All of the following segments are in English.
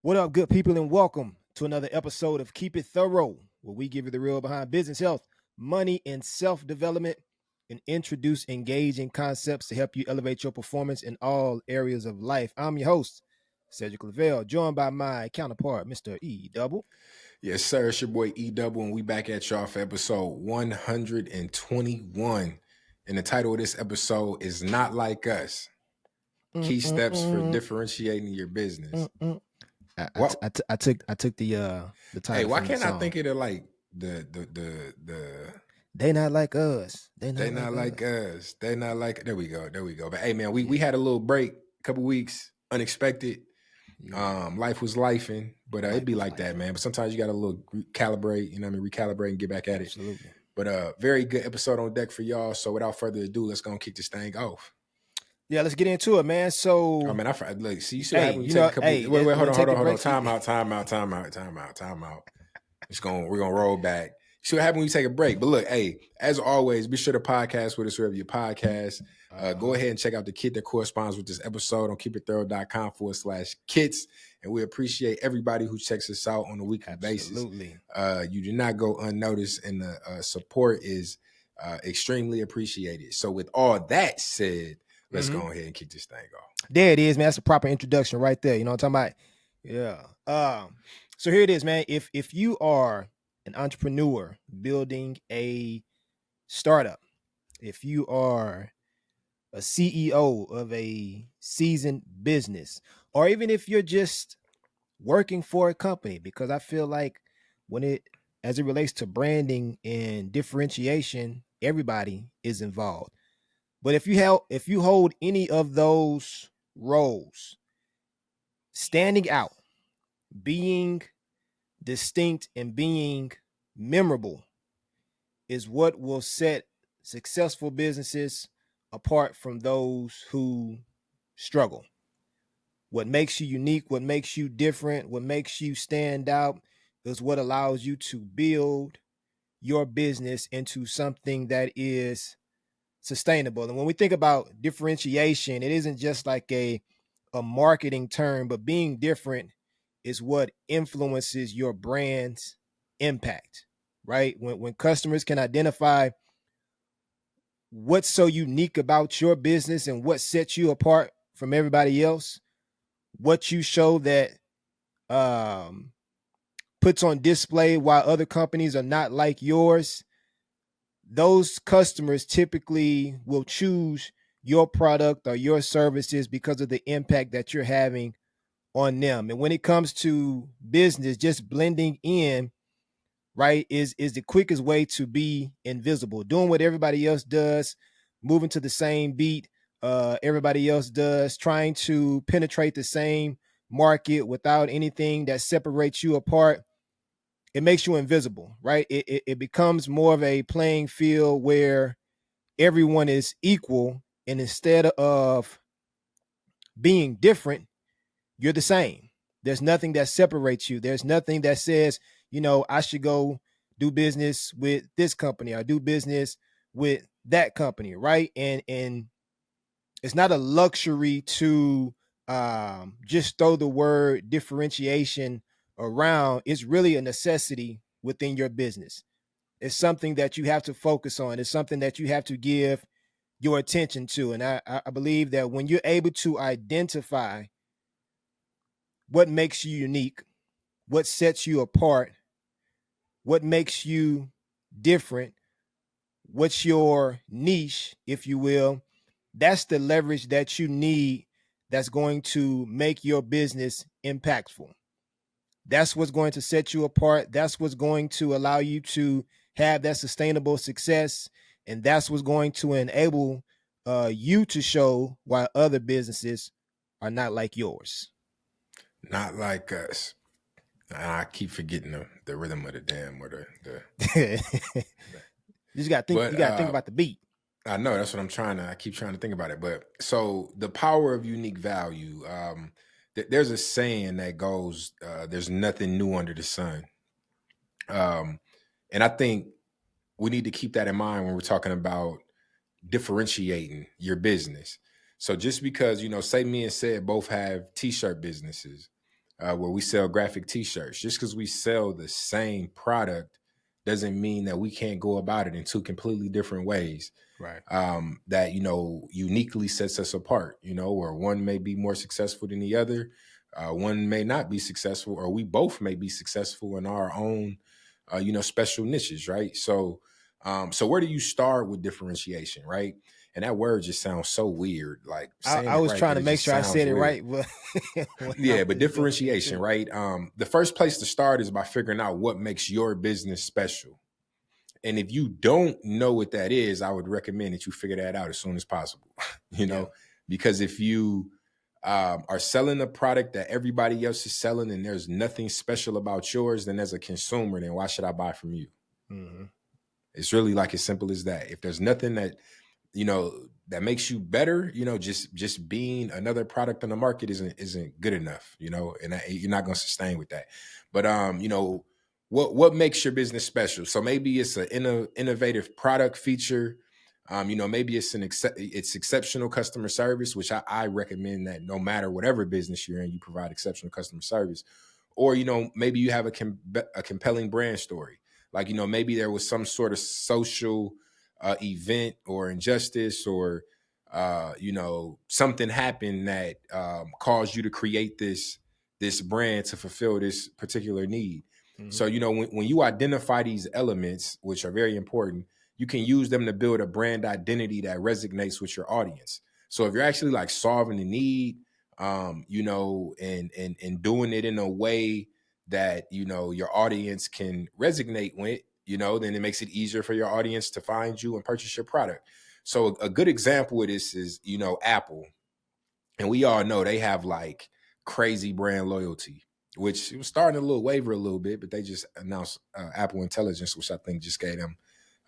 What up, good people, and welcome to another episode of Keep It Thorough, where we give you the real behind business, health, money, and self development, and introduce engaging concepts to help you elevate your performance in all areas of life. I'm your host, Cedric Lavelle, joined by my counterpart, Mr. E Double. Yes, sir. It's your boy E Double, and we back at y'all for episode 121. And the title of this episode is Not Like Us. Key steps for differentiating your business. I took the title. Hey, why from can't the I song. think of it like the They not like us. they not like us. They not like there we go. But hey man, we had a little break, a couple weeks, unexpected. Life was lifing, but it'd be like that, man. But sometimes you got to little recalibrate, recalibrate and get back at it. Absolutely. But very good episode on deck for y'all. So without further ado, let's go and kick this thing off. Yeah, let's get into it, man. So, Oh man, look. See, you see what happened. We take a couple. Wait, hold on. Time out. We're gonna roll back. See what happened when you take a break. But look, hey, as always, be sure to podcast with us wherever you podcast. Go ahead and check out the kit that corresponds with this episode on keepitthorough.com/kits. And we appreciate everybody who checks us out on a weekly basis. You do not go unnoticed, and the support is extremely appreciated. So with all that said, let's go ahead and kick this thing off. There it is, man. That's a proper introduction right there. You know what I'm talking about? Yeah. So here it is, man. If you are an entrepreneur building a startup, if you are a CEO of a seasoned business, or even if you're just working for a company, because I feel like as it relates to branding and differentiation, everybody is involved. But if you hold any of those roles, standing out, being distinct, and being memorable is what will set successful businesses apart from those who struggle. What makes you unique, what makes you different, what makes you stand out is what allows you to build your business into something that is sustainable. And when we think about differentiation, it isn't just like a marketing term, but being different is what influences your brand's impact, right? When customers can identify what's so unique about your business and what sets you apart from everybody else, what you show that puts on display why other companies are not like yours, those customers typically will choose your product or your services because of the impact that you're having on them. And when it comes to business, just blending in, right, is the quickest way to be invisible. Doing what everybody else does, moving to the same beat everybody else does, trying to penetrate the same market without anything that separates you apart. It makes you invisible, right? It becomes more of a playing field where everyone is equal, and instead of being different, you're the same. There's nothing that separates you. There's nothing that says, I should go do business with this company or do business with that company, right? And it's not a luxury to just throw the word differentiation around. It's really a necessity within your business. It's something that you have to focus on. It's something that you have to give your attention to. And I believe that when you're able to identify what makes you unique, what sets you apart, what makes you different, what's your niche, if you will, that's the leverage that you need that's going to make your business impactful. That's what's going to set you apart. That's what's going to allow you to have that sustainable success. And that's what's going to enable you to show why other businesses are not like yours. Not like us. I keep forgetting the rhythm of the damn or the You just got to think. You got to think about the beat. I know that's what I keep trying to think about it. But so the power of unique value. There's a saying that goes, "There's nothing new under the sun," and I think we need to keep that in mind when we're talking about differentiating your business. So just because say me and Sid both have t-shirt businesses, where we sell graphic t-shirts. Just because we sell the same product doesn't mean that we can't go about it in two completely different ways, Right. that, uniquely sets us apart, or one may be more successful than the other. One may not be successful, or we both may be successful in our own, special niches, right? So where do you start with differentiation, right? And that word just sounds so weird, like saying I it was right, trying but to it make just sure I sounds said it weird. right, but when I Yeah, but was going differentiation, into it. right? The first place to start is by figuring out what makes your business special. And if you don't know what that is, I would recommend that you figure that out as soon as possible. you Yeah. know, because if you are selling a product that everybody else is selling and there's nothing special about yours, then as a consumer, then why should I buy from you? Mm-hmm. It's really like as simple as that. If there's nothing that makes you better, just being another product on the market isn't good enough, and you're not going to sustain with that. But what makes your business special? So maybe it's an innovative product feature. Maybe it's exceptional customer service, which I recommend that no matter whatever business you're in, you provide exceptional customer service. Or maybe you have a compelling brand story. Like maybe there was some sort of social event or injustice, or something happened that caused you to create this brand to fulfill this particular need. Mm-hmm. So when you identify these elements, which are very important, you can use them to build a brand identity that resonates with your audience. So if you're actually like solving the need, and doing it in a way that your audience can resonate with, then it makes it easier for your audience to find you and purchase your product. So a good example of this is Apple, and we all know they have like crazy brand loyalty, which it was starting to waver a little bit, but they just announced Apple Intelligence, which I think just gave them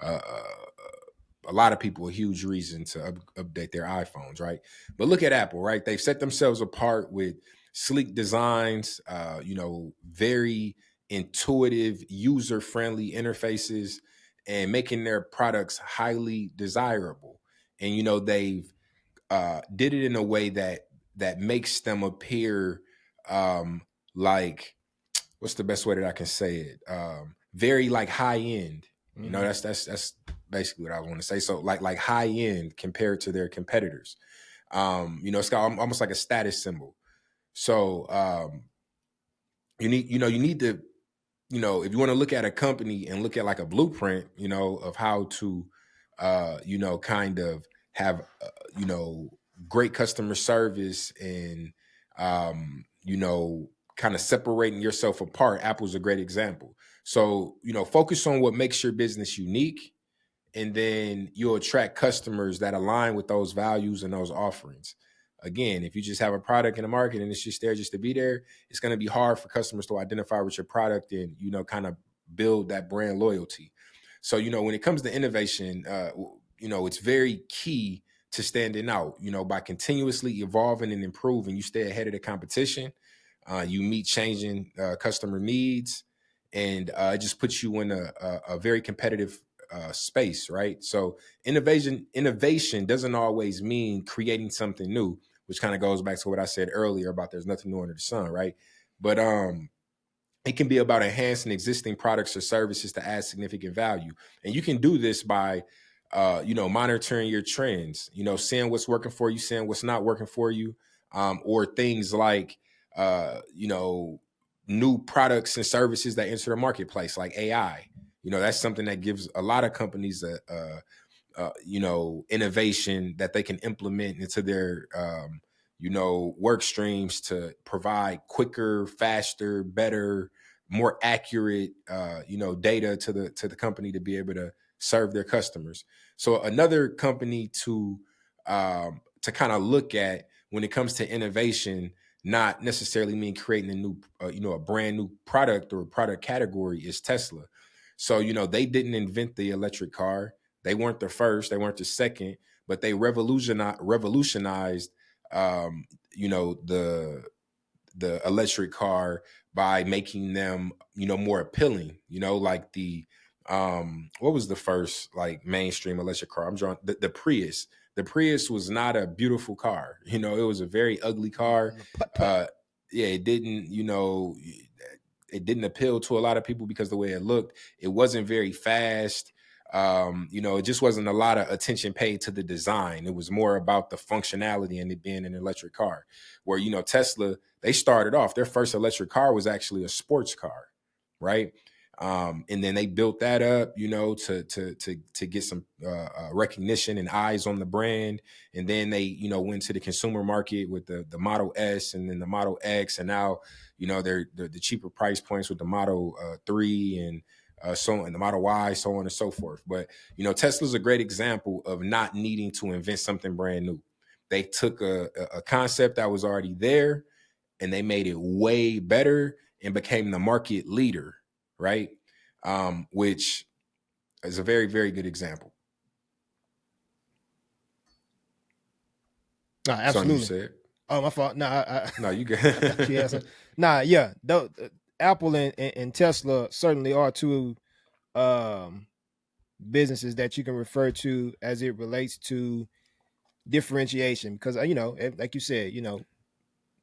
a lot of people a huge reason to update their iPhones, right? But look at Apple, right? They've set themselves apart with sleek designs, very intuitive, user-friendly interfaces, and making their products highly desirable. And they've did it in a way that makes them appear like, what's the best way that I can say it? Very like high end. Mm-hmm. That's basically what I want to say. So like high end compared to their competitors. It's got almost like a status symbol. So you need to, if you want to look at a company and look at like a blueprint, of how to kind of have great customer service, and kind of separating yourself apart, Apple's a great example. So focus on what makes your business unique, and then you'll attract customers that align with those values and those offerings. Again, if you just have a product in the market and it's just there just to be there, it's going to be hard for customers to identify with your product and kind of build that brand loyalty. So when it comes to innovation, it's very key to standing out. By continuously evolving and improving, you stay ahead of the competition. You meet changing customer needs, and it just puts you in a very competitive space, right? So innovation doesn't always mean creating something new, which kind of goes back to what I said earlier about there's nothing new under the sun, right? But it can be about enhancing existing products or services to add significant value, and you can do this by monitoring your trends, seeing what's working for you, seeing what's not working for you, or things like new products and services that enter the marketplace, like AI. That's something that gives a lot of companies innovation that they can implement into their work streams to provide quicker, faster, better, more accurate data to the company to be able to serve their customers. So another company to kind of look at when it comes to innovation, not necessarily mean creating a new a brand new product or product category, is Tesla. So they didn't invent the electric car. They weren't the first, they weren't the second, but they revolutionized the electric car by making them more appealing. Like what was the first like mainstream electric car? I'm drawing the Prius. The Prius was not a beautiful car. It was a very ugly car. Putt putt. yeah, it didn't, it didn't appeal to a lot of people because the way it looked, it wasn't very fast. It just wasn't a lot of attention paid to the design. It was more about the functionality and it being an electric car. Where, Tesla, they started off, their first electric car was actually a sports car, right? And then they built that up, to get some recognition and eyes on the brand. And then they, went to the consumer market with the Model S and then the Model X, and now, they're the cheaper price points with the Model 3 and so and the Model Y, so on and so forth. But Tesla's a great example of not needing to invent something brand new. They took a concept that was already there and they made it way better and became the market leader, right? Which is a very, very good example. Something you Absolutely. said. Oh, my fault. No, you I thought you had good. some. Yeah. Apple and Tesla certainly are two um, businesses that you can refer to as it relates to differentiation. Because like you said,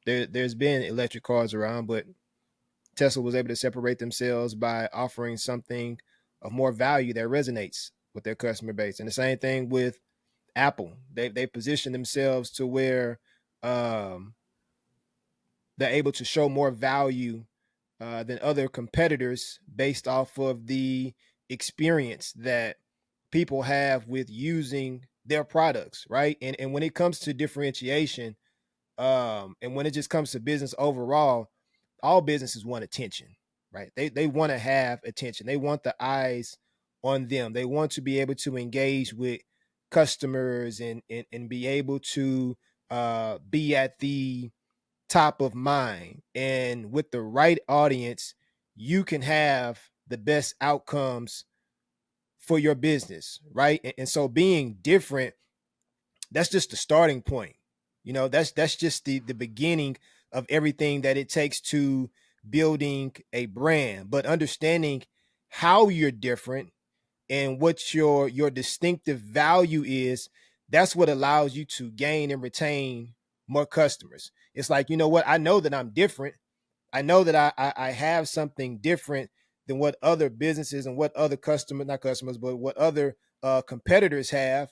there's been electric cars around, but Tesla was able to separate themselves by offering something of more value that resonates with their customer base. And the same thing with Apple. They position themselves to where um, they're able to show more value than other competitors based off of the experience that people have with using their products, right? And when it comes to differentiation, and when it just comes to business overall, all businesses want attention, right? They want to have attention. They want the eyes on them. They want to be able to engage with customers and be able to be at the top of mind. And with the right audience, you can have the best outcomes for your business, right? And so being different, that's just the starting point. That's just the beginning of everything that it takes to building a brand. But understanding how you're different and what your distinctive value is, that's what allows you to gain and retain more customers. It's like, you know what, I know that I'm different. I know that I have something different than what other businesses and what other customers, not customers, but what other competitors have,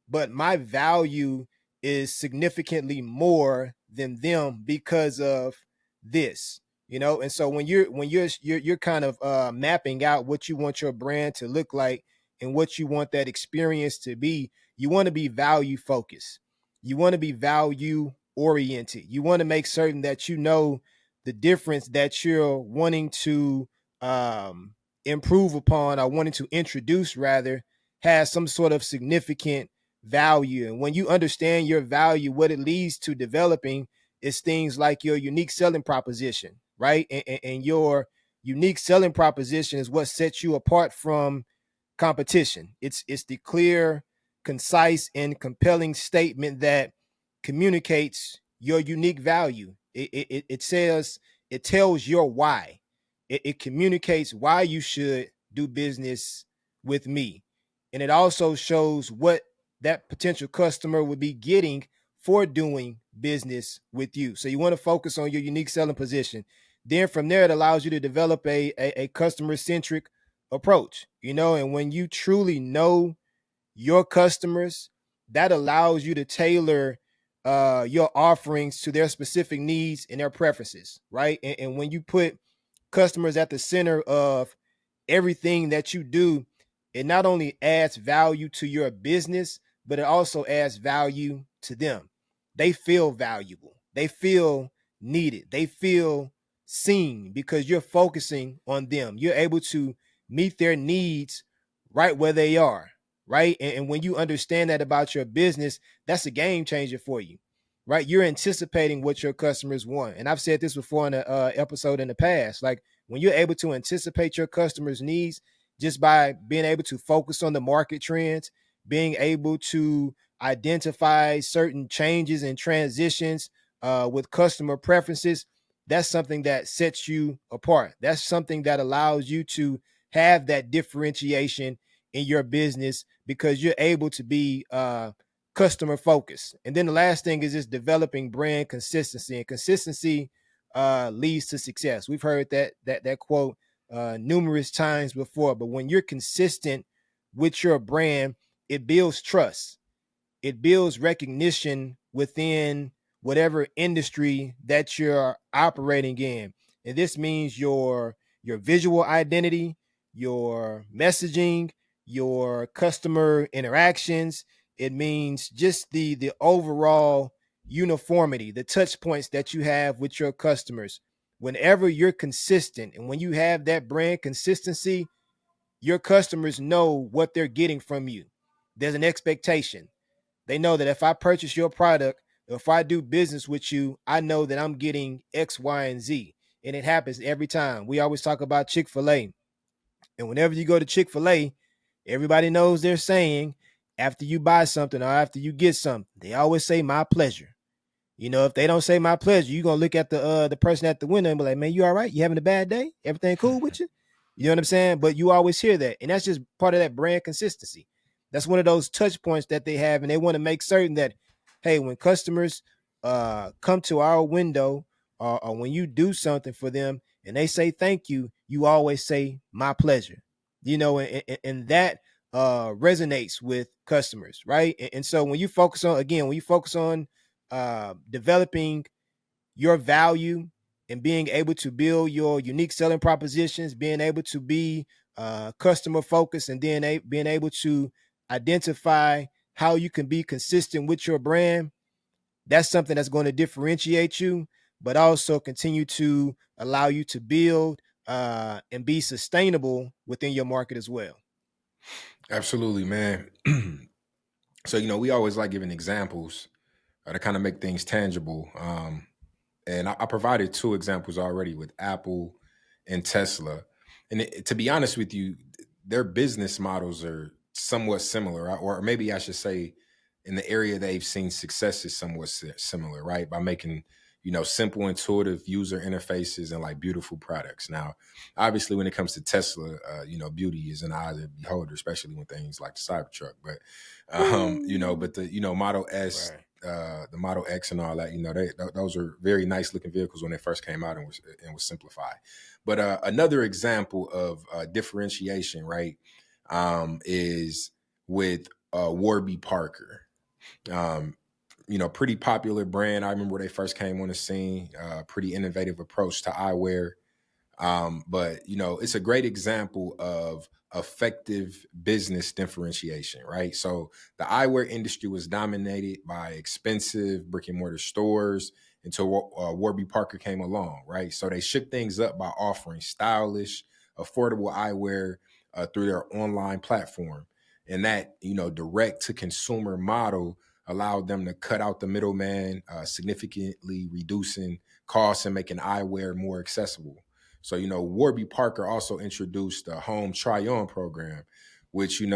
but my value is significantly more than them because of this. And so when you're kind of mapping out what you want your brand to look like and what you want that experience to be, you want to be value focused, you want to be value oriented, you want to make certain that the difference that you're wanting to um, improve upon or wanting to introduce rather has some sort of significant value. And when you understand your value, what it leads to developing is things like your unique selling proposition, right? And your unique selling proposition is what sets you apart from competition. It's the clear, concise, and compelling statement that communicates your unique value. It says, it tells your why. It communicates why you should do business with me. And it also shows what that potential customer would be getting for doing business with you. So you want to focus on your unique selling position. Then from there, it allows you to develop a customer centric approach, and when you truly know your customers, that allows you to tailor your offerings to their specific needs and their preferences, right? And when you put customers at the center of everything that you do, it not only adds value to your business, but it also adds value to them. They feel valuable, they feel needed, they feel seen because you're focusing on them. You're able to meet their needs right where they are, right? And when you understand that about your business, that's a game changer for you, right? You're anticipating what your customers want. And I've said this before in an episode in the past. Like, when you're able to anticipate your customers' needs just by being able to focus on the market trends, being able to identify certain changes and transitions with customer preferences, that's something that sets you apart. That's something that allows you to have that differentiation in your business because you're able to be customer focused. And then the last thing is just developing brand consistency. And consistency leads to success. We've heard that quote numerous times before. But when you're consistent with your brand, it builds trust. It builds recognition within whatever industry that you're operating in. And this means your visual identity, your messaging, your customer interactions. It means just the overall uniformity, the touch points that you have with your customers. Whenever you're consistent and when you have that brand consistency, your customers know what they're getting from you. There's an expectation. They know that if I purchase your product, if I do business with you, I know that I'm getting X, Y, and Z. And it happens every time. We always talk about Chick-fil-A. And whenever you go to Chick-fil-A, everybody knows they're saying after you buy something or after you get something, they always say my pleasure. You know, if they don't say my pleasure, you're gonna look at the person at the window and be like, man, you all right? You having a bad day? Everything cool with you? You know what I'm saying? But you always hear that. And that's just part of that brand consistency. That's one of those touch points that they have, and they want to make certain that, hey, when customers come to our window or when you do something for them and they say thank you, you always say my pleasure. You know, and that resonates with customers, right? And so when you focus on, again, when you focus on developing your value and being able to build your unique selling propositions, being able to be customer focused, and then being able to identify how you can be consistent with your brand. That's something that's going to differentiate you, but also continue to allow you to build and be sustainable within your market as well. Absolutely, man. So, we always like giving examples to kind of make things tangible. And I provided two examples already with Apple and Tesla. And to be honest with you, their business models are somewhat similar, or maybe I should say, in the area they've seen success is somewhat similar, right? By making simple, intuitive user interfaces and like beautiful products. Now, obviously, when it comes to Tesla, beauty is an eye of the beholder, especially when things like the Cybertruck. But but the Model S, Right. the Model X, and all that, those are very nice looking vehicles when they first came out and was simplified. But another example of differentiation, right, is with Warby Parker. Um, pretty popular brand. I remember when they first came on the scene. Pretty innovative approach to eyewear. But it's a great example of effective business differentiation, right? So the eyewear industry was dominated by expensive brick and mortar stores until Warby Parker came along, right? So they shook things up by offering stylish, affordable eyewear through their online platform. And that, direct to consumer model allowed them to cut out the middleman, significantly reducing costs and making eyewear more accessible. So, Warby Parker also introduced a home try-on program, which, it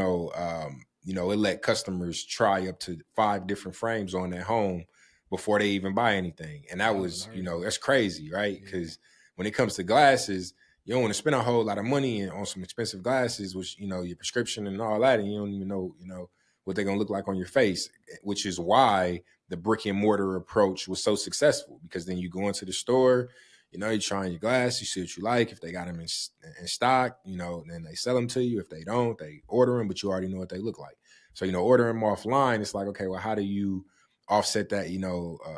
let customers try up to 5 different frames on their home before they even buy anything. And that That was was, unheard of. that's crazy, right? Yeah. Because when it comes to glasses, you don't want to spend a whole lot of money on some expensive glasses, which, your prescription and all that, and you don't even know, what they're going to look like on your face, which is why the brick and mortar approach was so successful, because then you go into the store, you try on your glass, you see what you like. If they got them in stock, then they sell them to you. If they don't, they order them, but you already know what they look like. So, order them offline. It's like, okay, well, how do you offset that,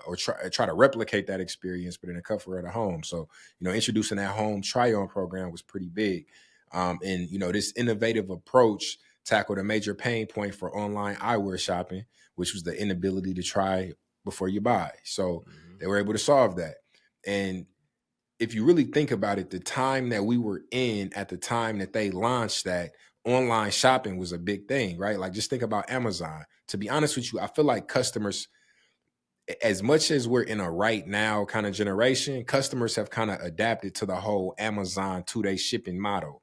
or try to replicate that experience, but in a comfort at home? So, introducing that home try-on program was pretty big. And, this innovative approach tackled a major pain point for online eyewear shopping, which was the inability to try before you buy. So they were able to solve that. And if you really think about it, the time that we were in at the time that they launched that, online shopping was a big thing, right? Like, just think about Amazon. To be honest with you, I feel like customers, as much as we're in a right now kind of generation, customers have kind of adapted to the whole Amazon 2-day shipping model.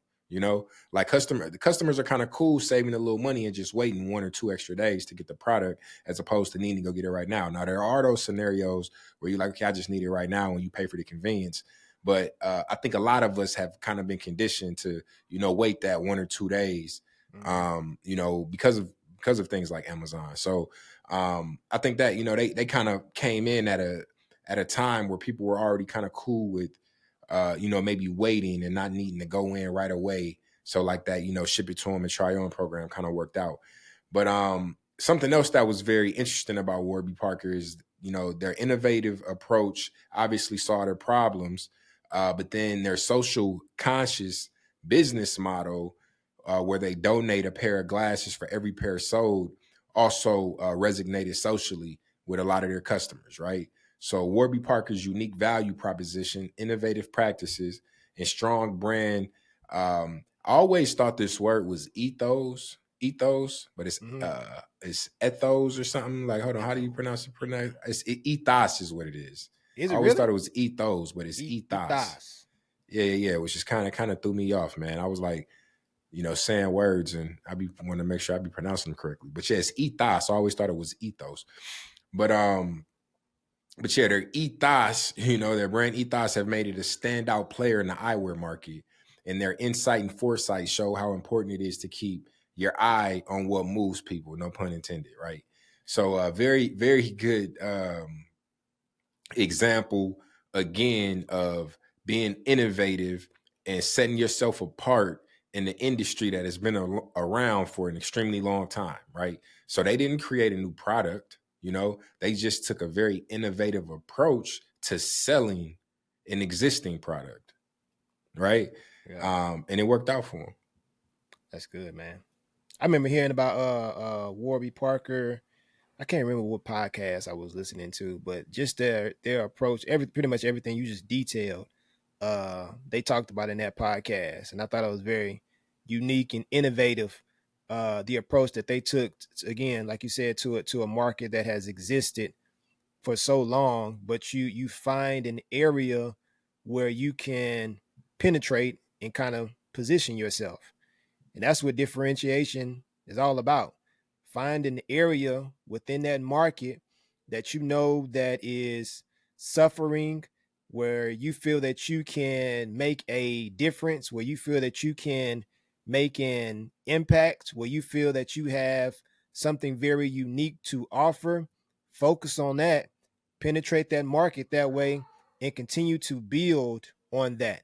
Like the customers are kind of cool saving a little money and just waiting 1 or 2 extra days to get the product, as opposed to needing to go get it right now. Now, there are those scenarios where you're like, okay, I just need it right now, and you pay for the convenience. But I think a lot of us have kind of been conditioned to, wait that 1 or 2 days, because of things like Amazon. So I think that, they kind of came in at at a time where people were already kind of cool with, maybe waiting and not needing to go in right away. So like that, ship it to them and try on program kind of worked out. But something else that was very interesting about Warby Parker is, their innovative approach obviously saw their problems, but then their social conscious business model, where they donate a pair of glasses for every pair sold, also resonated socially with a lot of their customers, right? So Warby Parker's unique value proposition, innovative practices, and strong brand. I always thought this word was ethos, but Mm-hmm. it's ethos or something. Like, hold on, how do you Ethos. pronounce it? It's ethos is what it is. Is I it always thought really? it was ethos, but it's ethos. Ethos. Yeah, which is kind of threw me off, man. I was like, saying words, and I be want to make sure I be pronouncing them correctly. But yeah, it's ethos. I always thought it was ethos, but their ethos, their brand ethos have made it a standout player in the eyewear market, and their insight and foresight show how important it is to keep your eye on what moves people. No pun intended, right? So, very, very good example again of being innovative and setting yourself apart in the industry that has been around for an extremely long time, right? So they didn't create a new product, they just took a very innovative approach to selling an existing product, right? Yeah, And it worked out for them. that's good, man. I remember hearing about Warby Parker. I can't remember what podcast I was listening to, but just their approach, pretty much everything you just detailed, they talked about in that podcast, and I thought it was very unique and innovative. The approach that they took, again, like you said, to a market that has existed for so long, but you find an area where you can penetrate and kind of position yourself. And that's what differentiation is all about. Find an area within that market that you know that is suffering, where you feel that you can make a difference, where you feel that you can make an impact, where you feel that you have something very unique to offer. Focus on that, penetrate that market that way, and continue to build on that.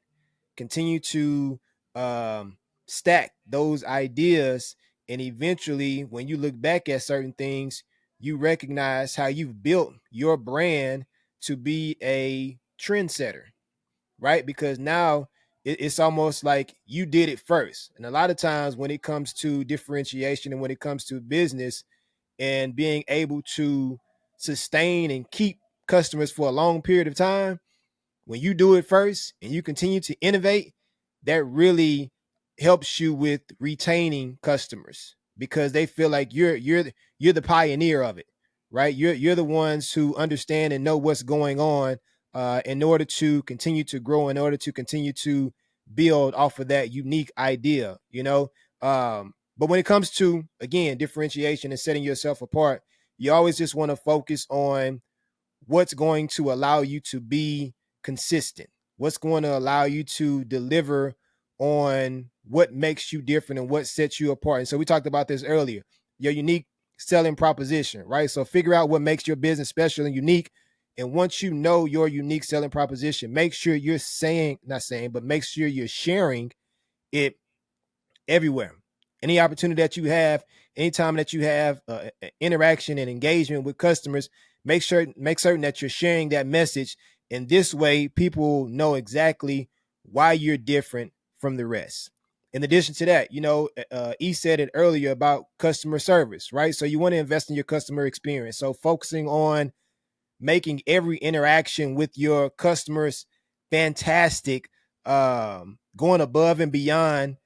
Continue to um, stack those ideas, and eventually when you look back at certain things, you recognize how you've built your brand to be a trendsetter, right? Because now it's almost like you did it first. And a lot of times when it comes to differentiation and when it comes to business and being able to sustain and keep customers for a long period of time, when you do it first and you continue to innovate, that really helps you with retaining customers because they feel like you're the pioneer of it, right? You're the ones who understand and know what's going on, in order to continue to grow, in order to continue to build off of that unique idea, but when it comes to, again, differentiation and setting yourself apart, you always just want to focus on what's going to allow you to be consistent, what's going to allow you to deliver on what makes you different and what sets you apart. And so we talked about this earlier, your unique selling proposition, right? So figure out what makes your business special and unique. And once you know your unique selling proposition, make sure you're not saying, but make sure you're sharing it everywhere. Any opportunity that you have, anytime that you have interaction and engagement with customers, make certain that you're sharing that message. And this way, people know exactly why you're different from the rest. In addition to that, E said it earlier about customer service, right? So you want to invest in your customer experience. So focusing on making every interaction with your customers fantastic, going above and beyond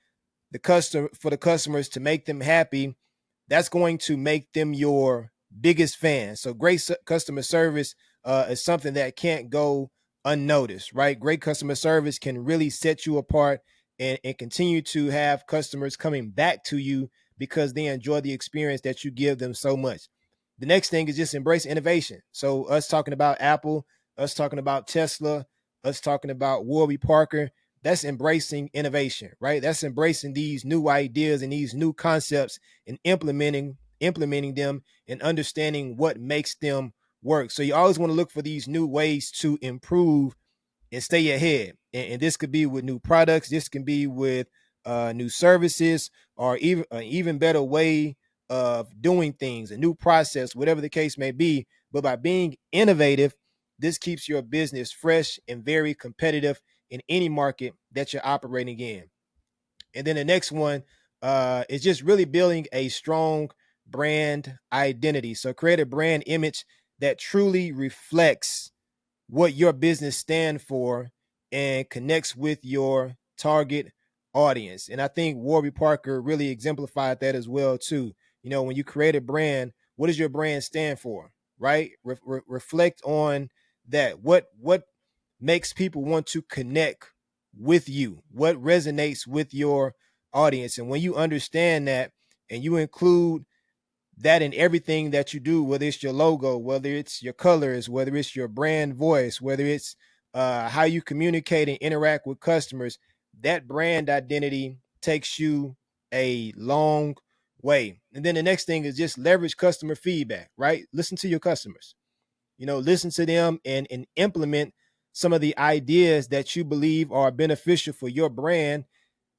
the customers to make them happy, that's going to make them your biggest fan. So great customer service is something that can't go unnoticed, right? Great customer service can really set you apart and continue to have customers coming back to you because they enjoy the experience that you give them so much. The next thing is just embrace innovation. So us talking about Apple, us talking about Tesla, us talking about Warby Parker, that's embracing innovation, right? That's embracing these new ideas and these new concepts and implementing them and understanding what makes them work. So you always want to look for these new ways to improve and stay ahead. And this could be with new products. This can be with new services, or even an even better way of doing things, a new process, whatever the case may be. But by being innovative, this keeps your business fresh and very competitive in any market that you're operating in. And then the next one is just really building a strong brand identity. So create a brand image that truly reflects what your business stand for and connects with your target audience. And I think Warby Parker really exemplified that as well too. You know, when you create a brand, what does your brand stand for? Right? Reflect on that. What makes people want to connect with you? What resonates with your audience? And when you understand that and you include that in everything that you do, whether it's your logo, whether it's your colors, whether it's your brand voice, whether it's how you communicate and interact with customers, that brand identity takes you a long way. And then the next thing is just leverage customer feedback, right? Listen to your customers, you know, listen to them and implement some of the ideas that you believe are beneficial for your brand,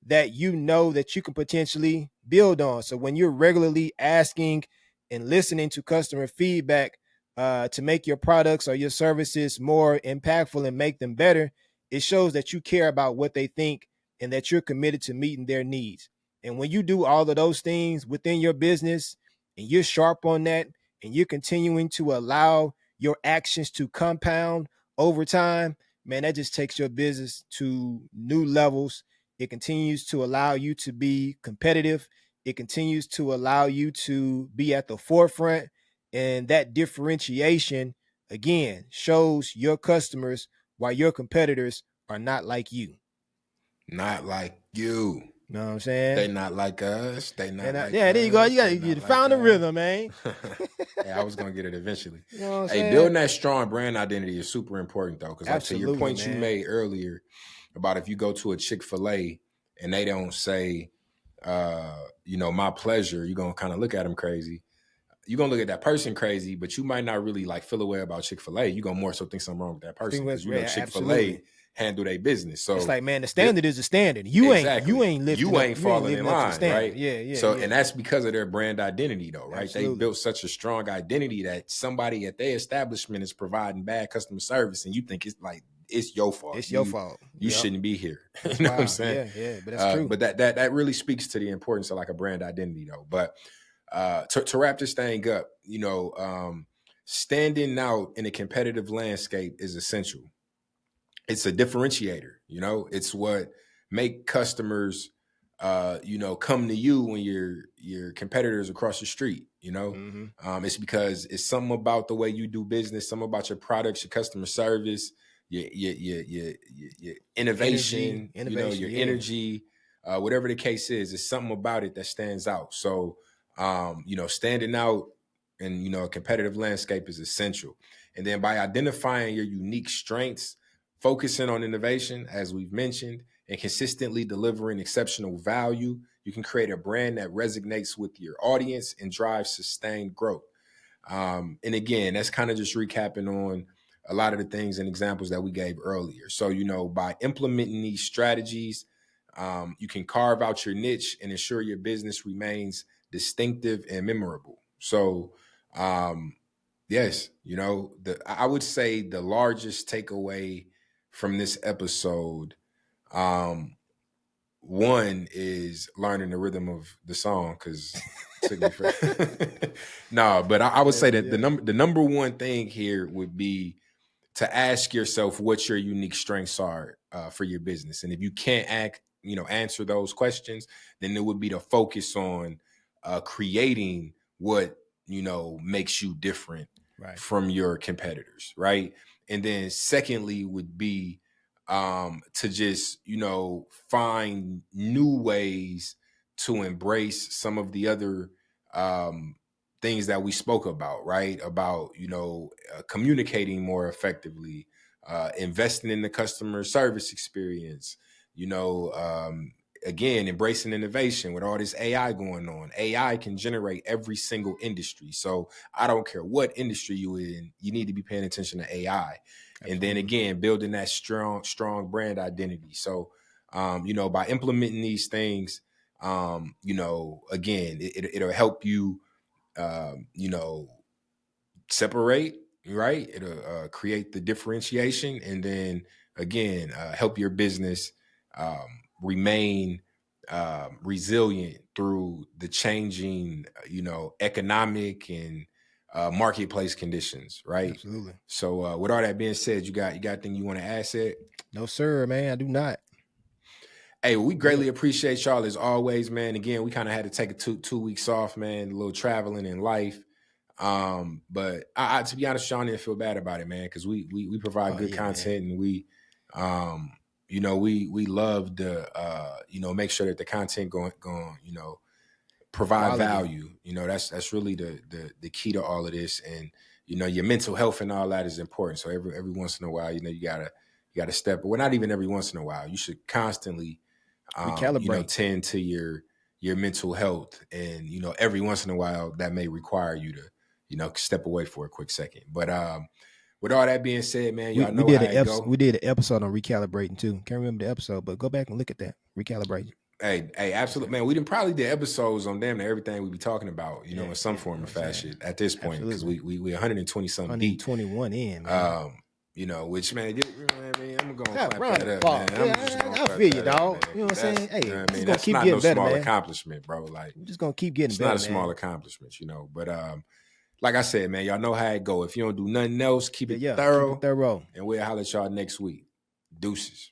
that you know that you can potentially build on. So when you're regularly asking and listening to customer feedback to make your products or your services more impactful and make them better, it shows that you care about what they think and that you're committed to meeting their needs. And when you do all of those things within your business and you're sharp on that and you're continuing to allow your actions to compound over time, man, that just takes your business to new levels. It continues to allow you to be competitive. It continues to allow you to be at the forefront. And that differentiation, again, shows your customers why your competitors are not like you. Not like you. You know what I'm They saying? not like us. They not And like yeah, there you go. us. You got They you not like found the us. rhythm, man. Hey, I was gonna get it eventually. You know what I'm Hey, saying? building that strong brand identity is super important though, because like to your Absolutely, point you man. made earlier about if you go to a Chick-fil-A and they don't say, my pleasure, you're gonna kind of look at them crazy. You're gonna look at that person crazy, but you might not really like feel a way about Chick-fil-A. You're gonna more so think something wrong with that I think person that's because yeah, Chick-fil-A absolutely. handle their business. It's So like, man, the standard is the standard. You exactly. ain't lifting You up. ain't You ain't falling in living up to the line, standard. right? Yeah, yeah, So, yeah. and that's because of their brand identity, though, right? They Absolutely. built such a strong identity that somebody at their establishment is providing bad customer service, and you think it's like it's your fault. It's your fault. You Yep. shouldn't be here. That's You know what I'm wild. saying? Yeah, yeah. But that's true. But that really speaks to the importance of like a brand identity, though. But to wrap this thing up, standing out in a competitive landscape is essential. It's a differentiator. It's what make customers come to you when your competitors across the street. Mm-hmm. It's because it's something about the way you do business, something about your products, your customer service, your Energy, innovation, innovation. your Yeah. energy, whatever the case is. It's something about it that stands out. So standing out in a competitive landscape is essential. And then by identifying your unique strengths, focusing on innovation, as we've mentioned, and consistently delivering exceptional value, you can create a brand that resonates with your audience and drives sustained growth. And again, that's kind of just recapping on a lot of the things and examples that we gave earlier. So, by implementing these strategies, you can carve out your niche and ensure your business remains distinctive and memorable. So, yes, I would say the largest takeaway from this episode, one is learning the rhythm of the song because it took me for no, but I would say Yeah, that yeah. the number one thing here would be to ask yourself what your unique strengths are for your business, and if you can't answer those questions, then it would be to focus on creating what makes you different Right. from your competitors, right? And then secondly would be to just find new ways to embrace some of the other um, things that we spoke about, right? About communicating more effectively, investing in the customer service experience, again, embracing innovation with all this AI going on. AI can generate every single industry. So I don't care what industry you in, you need to be paying attention to AI. Absolutely. And then again, building that strong brand identity. So, by implementing these things, again, it'll help you, separate, right? It'll create the differentiation, and then again, help your business remain resilient through the changing, economic and marketplace conditions, right? Absolutely. So, with all that being said, you got anything you want to add, Sid? No, sir, man. I do not. Hey, we greatly appreciate y'all as always, man. Again, we kind of had to take a two weeks off, man. A little traveling in life. But I to be honest, Sean, didn't feel bad about it, man, because we provide good content, man. And we we love to make sure that the content going provide quality value. That's really the key to all of this. And your mental health and all that is important. So every once in a while, you gotta step, well, not even every once in a while, you should constantly recalibrate, tend to your mental health. And every once in a while that may require you to step away for a quick second. But with all that being said, man, y'all know how it go. We did an episode on recalibrating too. Can't remember the episode, but go back and look at that. Recalibrating. Hey, absolutely, man. We didn't probably did episodes on damn near everything we be talking about, in some form or fashion at this point, because we 120 something deep. 121 in, man. Which, man, I'm gonna clap that up, man. I feel you, dog. You know what I'm saying? Hey, just gonna keep getting better, man. Small accomplishment, bro. Like, we're just gonna keep getting better. It's not a small accomplishment, But like I said, man, y'all know how it go. If you don't do nothing else, keep it thorough. Keep it thorough. And we'll holler at y'all next week. Deuces.